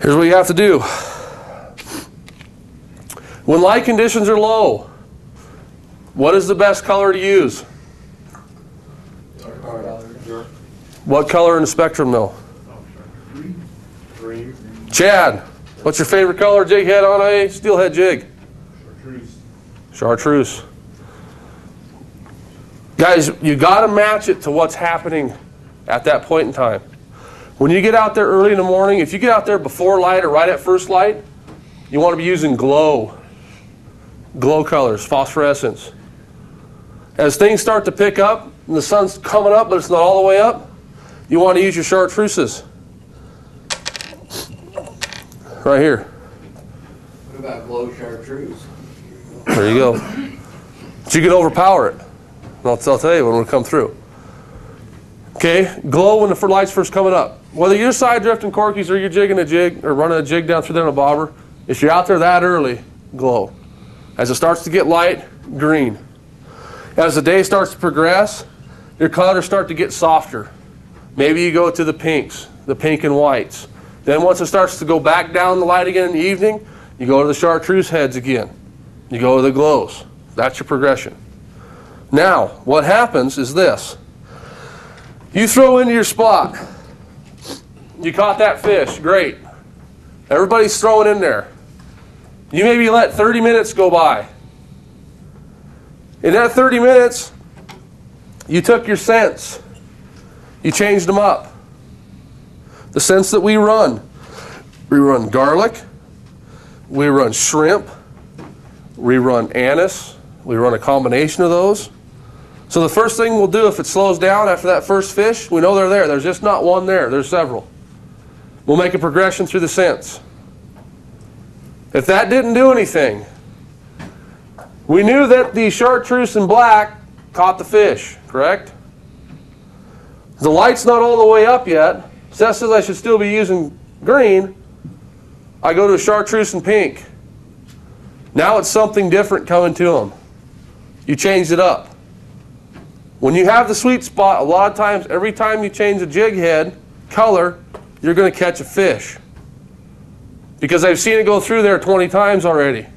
Here's what you have to do. When light conditions are low, what is the best color to use? What color in the spectrum though? Green. Chad, what's your favorite color jig head on a steelhead jig? Chartreuse. Chartreuse. Guys, you got to match it to what's happening at that point in time. When you get out there early in the morning, if you get out there before light or right at first light, you want to be using glow colors, phosphorescence. As things start to pick up and the sun's coming up but it's not all the way up, you want to use your chartreuses. Right here. What about glow chartreuse? There you go. But you can overpower it. I'll tell you when we come through. Okay, glow when the light's first coming up. Whether you're side drifting corkies or you're jigging a jig or running a jig down through there in a bobber, if you're out there that early, glow. As it starts to get light, green. As the day starts to progress, your colors start to get softer. Maybe you go to the pinks, the pink and whites. Then once it starts to go back down the light again in the evening, you go to the chartreuse heads again. You go to the glows. That's your progression. Now, what happens is this. You throw into your spot. You caught that fish. Great. Everybody's throwing in there. You maybe let 30 minutes go by. In that 30 minutes, you took your scents. You changed them up. The scents that we run garlic, we run shrimp, we run anise, we run a combination of those. So the first thing we'll do if it slows down after that first fish, we know they're there. There's just not one there. There's several. We'll make a progression through the scents. If that didn't do anything, we knew that the chartreuse and black caught the fish, correct? The light's not all the way up yet. Seth says I should still be using green. I go to a chartreuse and pink. Now it's something different coming to them. You changed it up. When you have the sweet spot, a lot of times, every time you change a jig head color, you're going to catch a fish. Because I've seen it go through there 20 times already.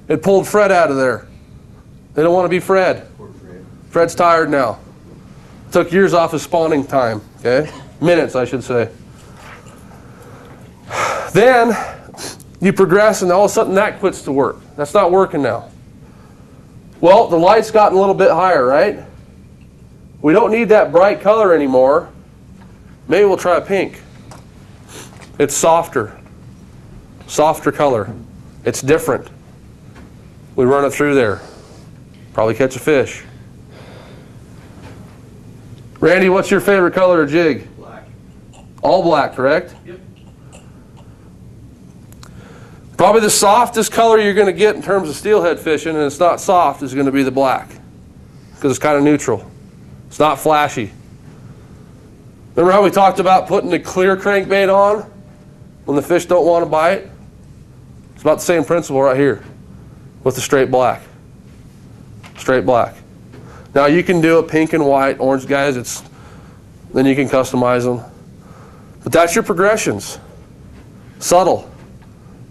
It pulled Fred out of there. They don't want to be Fred. Fred's tired now. Took years off his spawning time. Okay? Minutes, I should say. Then you progress and all of a sudden that quits to work. That's not working now. Well, the light's gotten a little bit higher, right? We don't need that bright color anymore. Maybe we'll try a pink. It's softer. Softer color. It's different. We run it through there. Probably catch a fish. Randy, what's your favorite color of jig? Black. All black, correct? Yep. Probably the softest color you're going to get in terms of steelhead fishing, and it's not soft, is going to be the black. Because it's kind of neutral. It's not flashy. Remember how we talked about putting the clear crankbait on when the fish don't want to bite? It's about the same principle right here with the straight black. Straight black. Now you can do a pink and white, orange guys, then you can customize them. But that's your progressions. Subtle.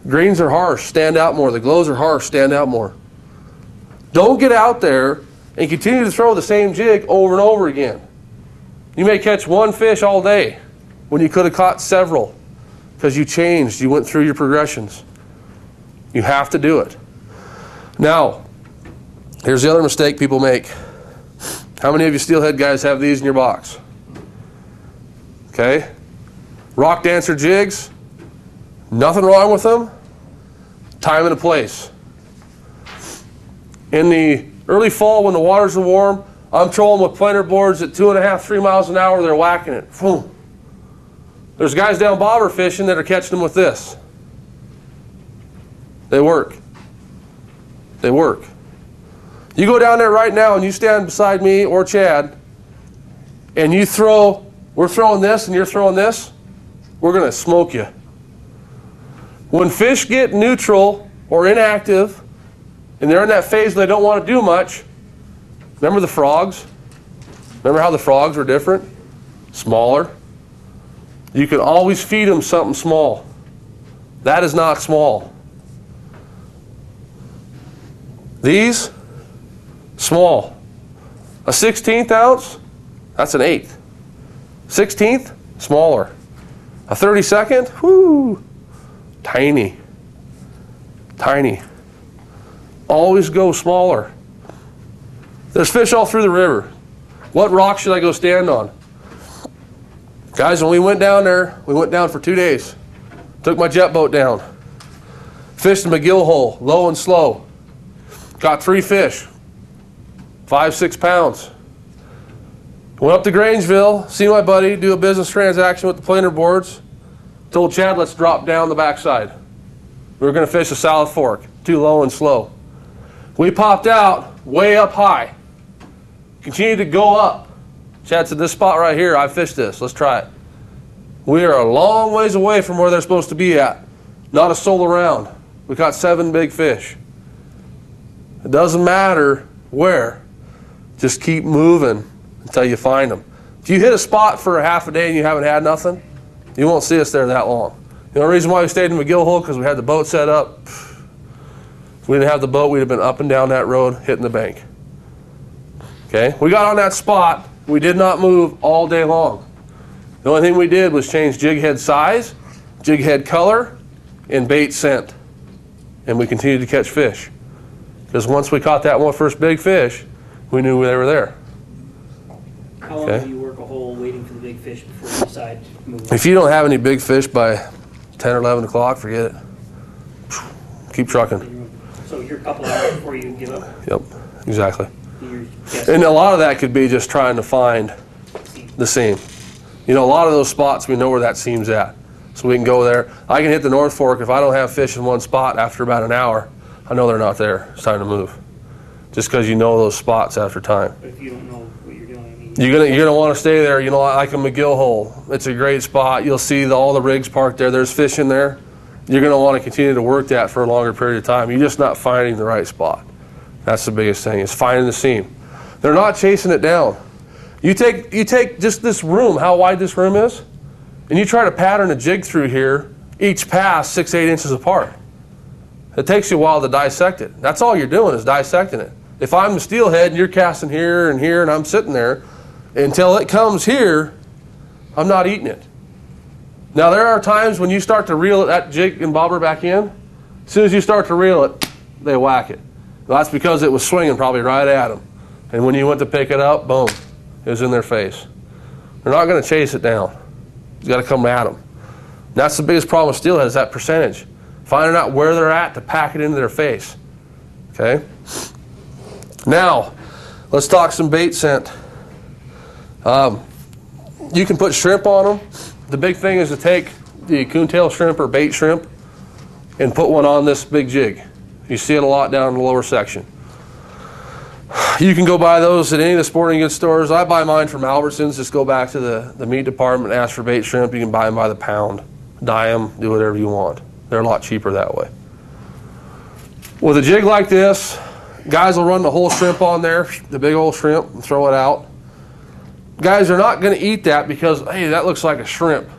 Greens are harsh, stand out more. The glows are harsh, stand out more. Don't get out there and continue to throw the same jig over and over again. You may catch one fish all day when you could have caught several because you changed, you went through your progressions. You have to do it. Now, here's the other mistake people make. How many of you steelhead guys have these in your box? Okay? Rock dancer jigs, nothing wrong with them. Time and a place. In the early fall when the waters are warm, I'm trolling with planer boards at 2.5, 3 miles an hour. They're whacking it. Boom. There's guys down bobber fishing that are catching them with this. They work. They work. You go down there right now and you stand beside me or Chad and you throw, we're throwing this and you're throwing this, we're going to smoke you. When fish get neutral or inactive and they're in that phase where they don't want to do much, remember the frogs? Remember how the frogs were different? Smaller. You can always feed them something small. That is not small. These, small. A 16th ounce, that's an 1/8. 16th, smaller. A 32nd, whoo, tiny. Tiny. Always go smaller. There's fish all through the river. What rock should I go stand on? Guys, when we went down there, we went down for 2 days. Took my jet boat down. Fished in McGill Hole, low and slow. Got 3 fish, 5, 6 pounds. Went up to Grangeville, see my buddy, do a business transaction with the planer boards. Told Chad, let's drop down the backside. We were going to fish a South Fork, too low and slow. We popped out way up high. Continued to go up. Chad said, this spot right here, I fished this. Let's try it. We are a long ways away from where they're supposed to be at. Not a soul around. We caught 7 big fish. It doesn't matter where. Just keep moving until you find them. If you hit a spot for a half a day and you haven't had nothing, you won't see us there that long. The only reason why we stayed in McGill Hole because we had the boat set up. If we didn't have the boat, we'd have been up and down that road hitting the bank. Okay, we got on that spot. We did not move all day long. The only thing we did was change jig head size, jig head color, and bait scent. And we continued to catch fish. Because once we caught that one first big fish, we knew they were there. How long do you work a hole waiting for the big fish before you decide to move on? If you don't have any big fish by 10 or 11 o'clock, forget it. Keep trucking. So you're a couple hours before you give up? Yep, exactly. You're guessing. And a lot of that could be just trying to find the seam. You know, a lot of those spots, we know where that seam's at. So we can go there. I can hit the North Fork. If I don't have fish in one spot after about an hour, I know they're not there. It's time to move. Just because you know those spots after time. But if you don't know what you're doing, You're gonna want to stay there. You know, like a McGill Hole. It's a great spot. You'll see all the rigs parked there. There's fish in there. You're gonna want to continue to work that for a longer period of time. You're just not finding the right spot. That's the biggest thing, is finding the seam. They're not chasing it down. You take just this room, how wide this room is, and you try to pattern a jig through here, each pass 6, 8 inches apart. It takes you a while to dissect it. That's all you're doing is dissecting it. If I'm the steelhead and you're casting here and I'm sitting there, until it comes here, I'm not eating it. Now there are times when you start to reel that jig and bobber back in. As soon as you start to reel it, they whack it. Well, that's because it was swinging probably right at them. And when you went to pick it up, boom, it was in their face. They're not going to chase it down. You got to come at them. And that's the biggest problem with steelhead, is that percentage. Finding out where they're at to pack it into their face. Okay? Now, let's talk some bait scent. You can put shrimp on them. The big thing is to take the coontail shrimp or bait shrimp and put one on this big jig. You see it a lot down in the lower section. You can go buy those at any of the sporting goods stores. I buy mine from Albertsons. Just go back to the meat department, ask for bait shrimp. You can buy them by the pound. Dye them, do whatever you want. They're a lot cheaper that way. With a jig like this, guys will run the whole shrimp on there, the big old shrimp, and throw it out. Guys are not going to eat that because, hey, that looks like a shrimp.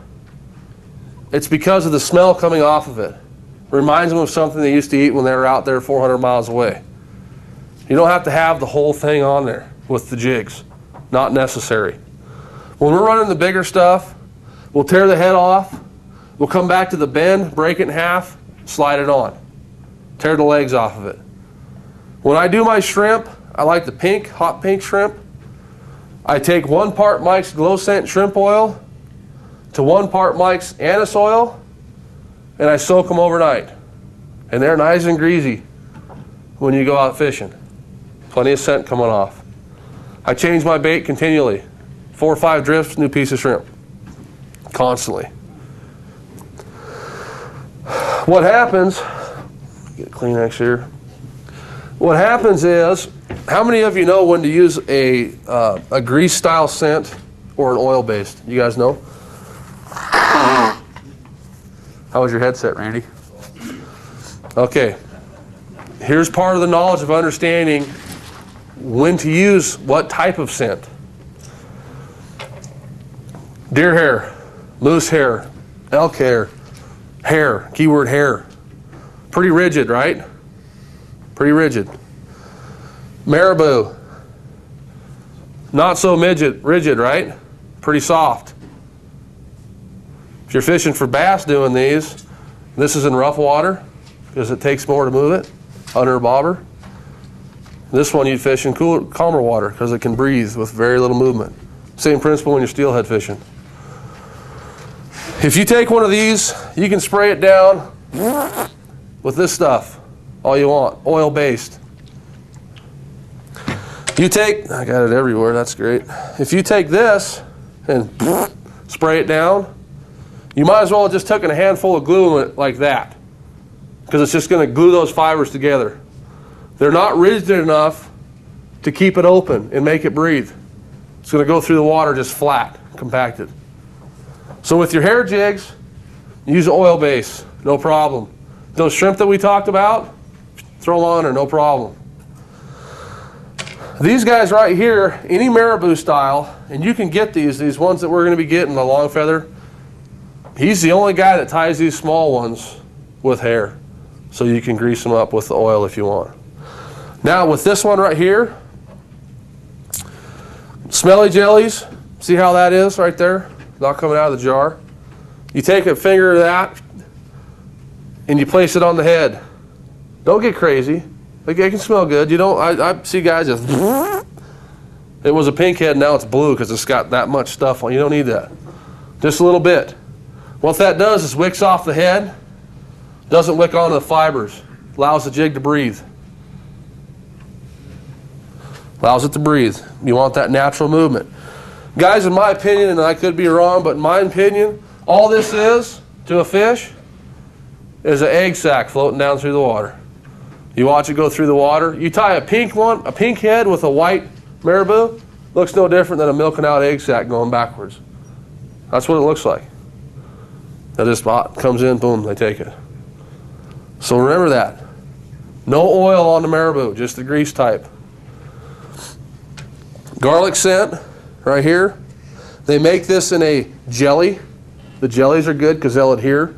It's because of the smell coming off of it. It reminds them of something they used to eat when they were out there 400 miles away. You don't have to have the whole thing on there with the jigs. Not necessary. When we're running the bigger stuff, we'll tear the head off. We'll come back to the bend, break it in half, slide it on. Tear the legs off of it. When I do my shrimp, I like the pink, hot pink shrimp. I take 1 part Mike's Glow Scent shrimp oil to 1 part Mike's anise oil, and I soak them overnight. And they're nice and greasy when you go out fishing. Plenty of scent coming off. I change my bait continually. 4 or 5 drifts, new piece of shrimp. Constantly. What happens, get a Kleenex here. What happens is, how many of you know when to use a grease style scent or an oil based? You guys know? How was your headset, Randy? Okay. Here's part of the knowledge of understanding when to use what type of scent. Deer hair, moose hair, elk hair, Hair, keyword hair. Pretty rigid, right? Pretty rigid. Marabou. Not so rigid, right? Pretty soft. If you're fishing for bass doing these, this is in rough water because it takes more to move it, under a bobber. This one you'd fish in cooler, calmer water because it can breathe with very little movement. Same principle when you're steelhead fishing. If you take one of these, you can spray it down with this stuff all you want, oil-based. You take, I got it everywhere, that's great. If you take this and spray it down, you might as well have just taken a handful of glue in it like that, because it's just going to glue those fibers together. They're not rigid enough to keep it open and make it breathe. It's going to go through the water just flat, compacted. So with your hair jigs, use oil base, no problem. Those shrimp that we talked about, throw them on there, no problem. These guys right here, any marabou style, and you can get these ones that we're going to be getting, the long feather, he's the only guy that ties these small ones with hair. So you can grease them up with the oil if you want. Now with this one right here, smelly jellies, see how that is right there? Not coming out of the jar. You take a finger of that and you place it on the head. Don't get crazy. Like, it can smell good. You don't. I see guys just. It was a pink head, now it's blue because it's got that much stuff on. You don't need that. Just a little bit. What that does is wicks off the head. Doesn't wick onto the fibers. Allows the jig to breathe. Allows it to breathe. You want that natural movement. Guys, in my opinion, and I could be wrong, but in my opinion, all this is to a fish is an egg sac floating down through the water. You watch it go through the water. You tie a pink head with a white marabou, looks no different than a milking out egg sac going backwards. That's what it looks like. That just comes in, boom, they take it. So remember that. No oil on the marabou, just the grease type. Garlic scent, right here. They make this in a jelly. The jellies are good because they'll adhere.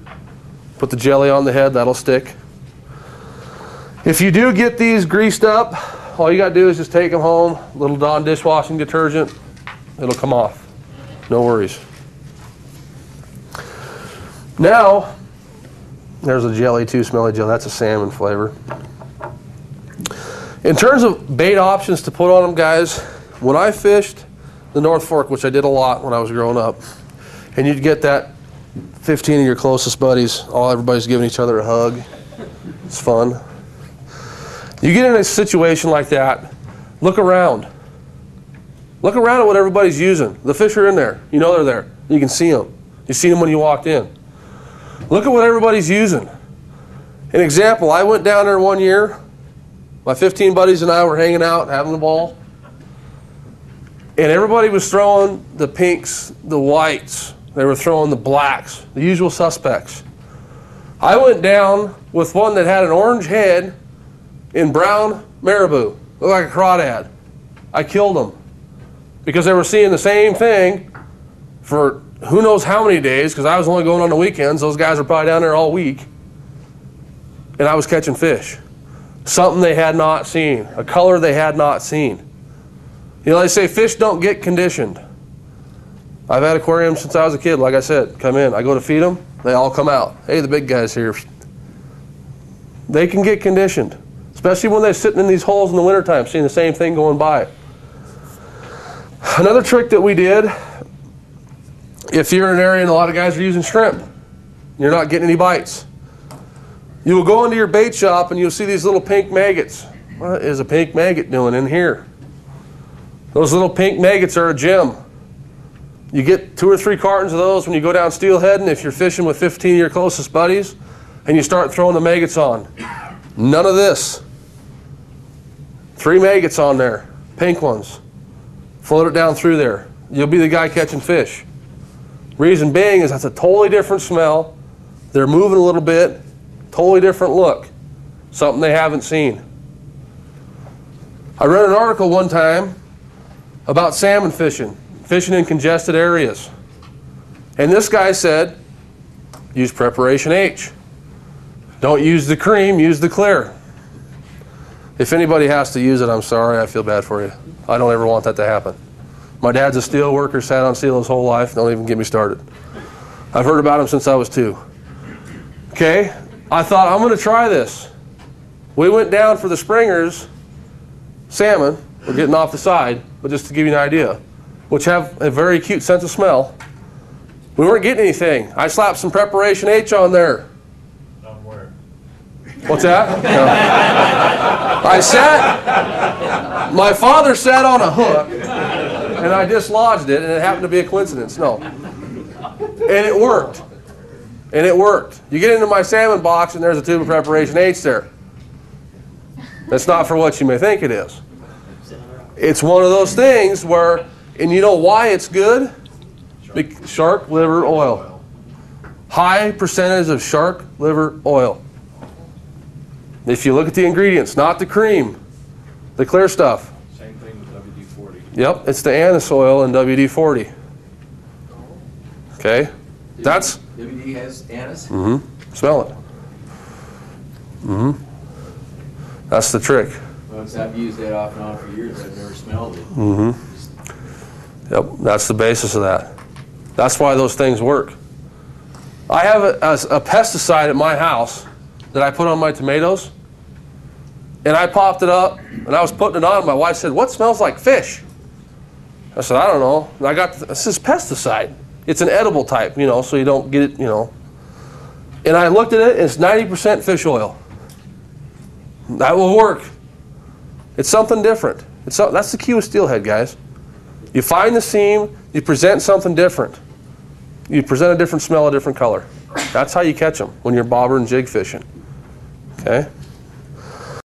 Put the jelly on the head, that'll stick. If you do get these greased up, all you got to do is just take them home, a little Dawn dishwashing detergent, it'll come off. No worries. Now, there's a jelly too, smelly jelly. That's a salmon flavor. In terms of bait options to put on them, guys, when I fished the North Fork, which I did a lot when I was growing up, and you'd get that 15 of your closest buddies, everybody's giving each other a hug. It's fun. You get in a situation like that, look around. Look around at what everybody's using. The fish are in there. You know they're there. You can see them. You seen them when you walked in. Look at what everybody's using. An example, I went down there one year. My 15 buddies and I were hanging out, having a ball. And everybody was throwing the pinks, the whites. They were throwing the blacks, the usual suspects. I went down with one that had an orange head in brown marabou. Looked like a crawdad. I killed them because they were seeing the same thing for who knows how many days, because I was only going on the weekends. Those guys were probably down there all week. And I was catching fish. Something they had not seen. A color they had not seen. You know, they say fish don't get conditioned. I've had aquariums since I was a kid, like I said. Come in. I go to feed them. They all come out. Hey, the big guy's here. They can get conditioned. Especially when they're sitting in these holes in the wintertime, seeing the same thing going by. Another trick that we did, if you're in an area and a lot of guys are using shrimp, you're not getting any bites. You will go into your bait shop and you'll see these little pink maggots. What is a pink maggot doing in here? Those little pink maggots are a gem. You get 2 or 3 cartons of those when you go down Steelhead, and if you're fishing with 15 of your closest buddies, and you start throwing the maggots on. None of this. 3 maggots on there, pink ones. Float it down through there. You'll be the guy catching fish. Reason being is that's a totally different smell. They're moving a little bit. Totally different look. Something they haven't seen. I read an article one time about salmon fishing in congested areas. And this guy said, use preparation H. Don't use the cream, use the clear. If anybody has to use it, I'm sorry, I feel bad for you. I don't ever want that to happen. My dad's a steel worker, sat on steel his whole life. Don't even get me started. I've heard about him since I was 2. Okay, I thought, I'm going to try this. We went down for the springers, salmon. We're getting off the side, but just to give you an idea, which have a very acute sense of smell. We weren't getting anything. I slapped some preparation H on there. Somewhere. What's that? No. My father sat on a hook, and I dislodged it, and it happened to be a coincidence. No. And it worked. And it worked. You get into my salmon box, and there's a tube of preparation H there. That's not for what you may think it is. It's one of those things where, and you know why it's good? Shark liver oil. High percentage of shark liver oil. If you look at the ingredients, not the cream, the clear stuff. Same thing with WD-40. Yep, it's the anise oil in WD-40. Okay, that's. WD has anise? Mm-hmm. Smell it. Mm-hmm. That's the trick. Well, I've used that off and on for years. I've never smelled it. Mm-hmm. Yep, that's the basis of that. That's why those things work. I have a pesticide at my house that I put on my tomatoes, and I popped it up, and I was putting it on. My wife said, "What smells like fish?" I said, "I don't know." And I got this is pesticide. It's an edible type, you know, so you don't get it, you know. And I looked at it, and it's 90% fish oil. That will work. It's something different. That's the key with steelhead, guys. You find the seam, you present something different. You present a different smell, a different color. That's how you catch them when you're bobber and jig fishing. Okay?